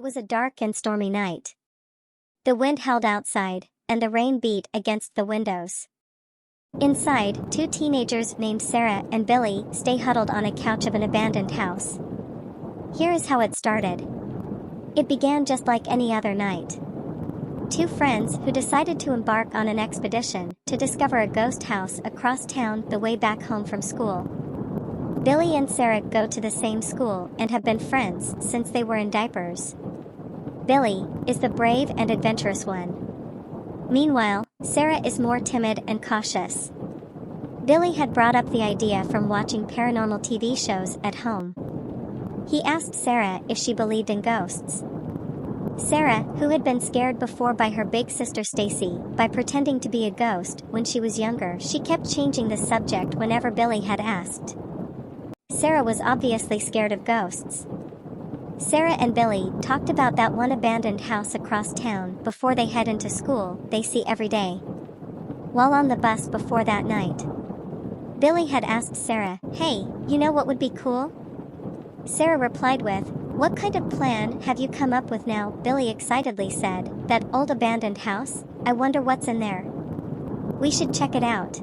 was a dark and stormy night. The wind howled outside, and the rain beat against the windows. Inside, two teenagers named Sarah and Billy stay huddled on a couch of an abandoned house. Here is how it started. It began just like any other night. Two friends who decided to embark on an expedition to discover a ghost house across town the way back home from school. Billy and Sarah go to the same school and have been friends since they were in diapers. Billy is the brave and adventurous one. Meanwhile, Sarah is more timid and cautious. Billy had brought up the idea from watching paranormal TV shows at home. He asked Sarah if she believed in ghosts. Sarah, who had been scared before by her big sister Stacy by pretending to be a ghost when she was younger, she kept changing the subject whenever Billy had asked. Sarah was obviously scared of ghosts. Sarah and Billy talked about that one abandoned house across town before they head into school they see every day. While on the bus before that night, Billy had asked Sarah, "Hey, you know what would be cool?" Sarah replied with, "What kind of plan have you come up with now?" Billy excitedly said, "That old abandoned house? I wonder what's in there. We should check it out."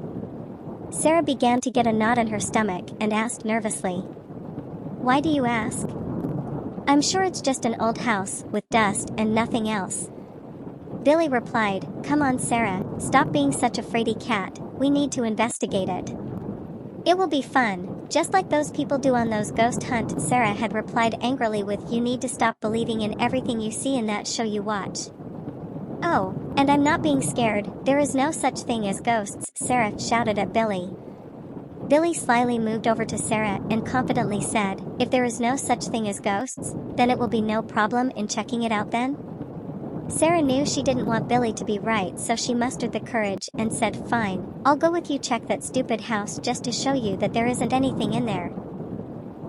Sarah began to get a knot in her stomach and asked nervously, "Why do you ask?" "I'm sure it's just an old house with dust and nothing else." Billy replied, "Come on Sarah, stop being such a fraidy cat, we need to investigate it. It will be fun, just like those people do on those ghost hunts." Sarah had replied angrily with, "You need to stop believing in everything you see in that show you watch." "Oh, and I'm not being scared, there is no such thing as ghosts," Sarah shouted at Billy. Billy slyly moved over to Sarah and confidently said, "If there is no such thing as ghosts, then it will be no problem in checking it out then?" Sarah knew she didn't want Billy to be right, so she mustered the courage and said, "Fine, I'll go with you, check that stupid house just to show you that there isn't anything in there."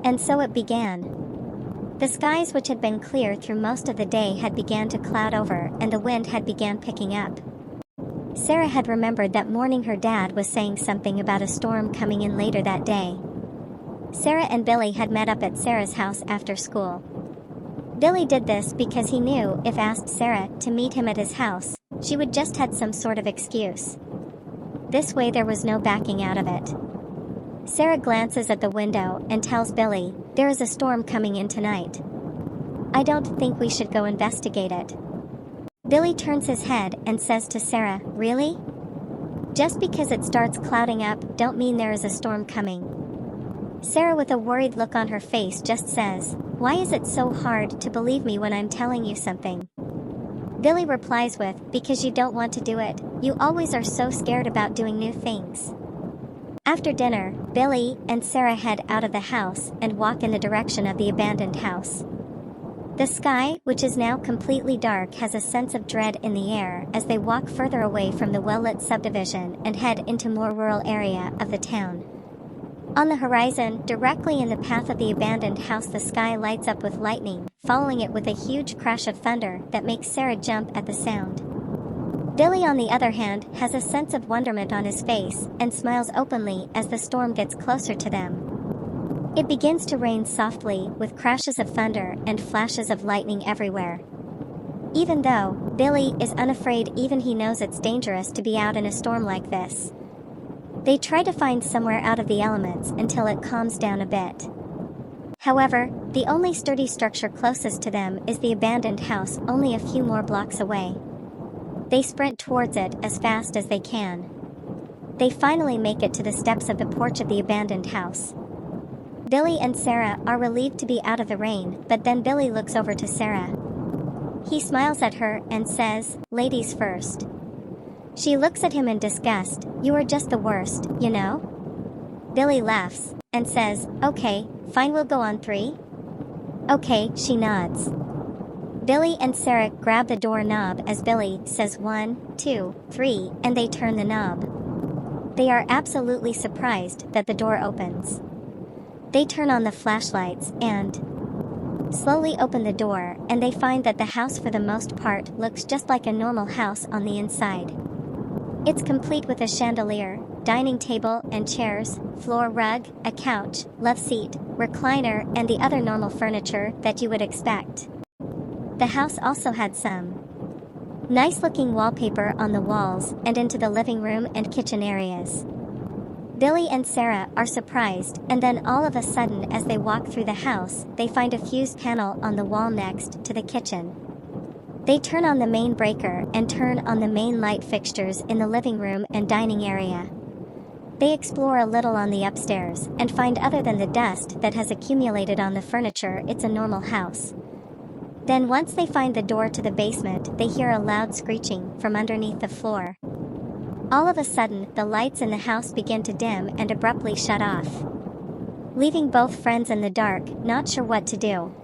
And so it began. The skies, which had been clear through most of the day, had began to cloud over and the wind had began picking up. Sarah had remembered that morning her dad was saying something about a storm coming in later that day. Sarah and Billy had met up at Sarah's house after school. Billy did this because he knew if asked Sarah to meet him at his house, she would just had some sort of excuse. This way there was no backing out of it. Sarah glances at the window and tells Billy, "There is a storm coming in tonight. I don't think we should go investigate it." Billy turns his head and says to Sarah, "Really? Just because it starts clouding up, don't mean there is a storm coming." Sarah, with a worried look on her face, just says, "Why is it so hard to believe me when I'm telling you something?" Billy replies with, "Because you don't want to do it, you always are so scared about doing new things." After dinner, Billy and Sarah head out of the house and walk in the direction of the abandoned house. The sky, which is now completely dark, has a sense of dread in the air as they walk further away from the well-lit subdivision and head into more rural area of the town. On the horizon, directly in the path of the abandoned house, the sky lights up with lightning, following it with a huge crash of thunder that makes Sarah jump at the sound. Billy, on the other hand, has a sense of wonderment on his face and smiles openly as the storm gets closer to them. It begins to rain softly, with crashes of thunder and flashes of lightning everywhere. Even though Billy is unafraid, even he knows it's dangerous to be out in a storm like this. They try to find somewhere out of the elements until it calms down a bit. However, the only sturdy structure closest to them is the abandoned house, only a few more blocks away. They sprint towards it as fast as they can. They finally make it to the steps of the porch of the abandoned house. Billy and Sarah are relieved to be out of the rain, but then Billy looks over to Sarah. He smiles at her and says, "Ladies first." She looks at him in disgust. "You are just the worst, you know?" Billy laughs and says, "Okay, fine, we'll go on 3. "Okay," she nods. Billy and Sarah grab the door knob as Billy says 1, 2, 3, and they turn the knob. They are absolutely surprised that the door opens. They turn on the flashlights and slowly open the door, and they find that the house for the most part looks just like a normal house on the inside. It's complete with a chandelier, dining table and chairs, floor rug, a couch, love seat, recliner, and the other normal furniture that you would expect. The house also had some nice looking wallpaper on the walls and into the living room and kitchen areas. Billy and Sarah are surprised, and then all of a sudden as they walk through the house, they find a fuse panel on the wall next to the kitchen. They turn on the main breaker and turn on the main light fixtures in the living room and dining area. They explore a little on the upstairs and find other than the dust that has accumulated on the furniture, it's a normal house. Then once they find the door to the basement, they hear a loud screeching from underneath the floor. All of a sudden, the lights in the house begin to dim and abruptly shut off, leaving both friends in the dark, not sure what to do.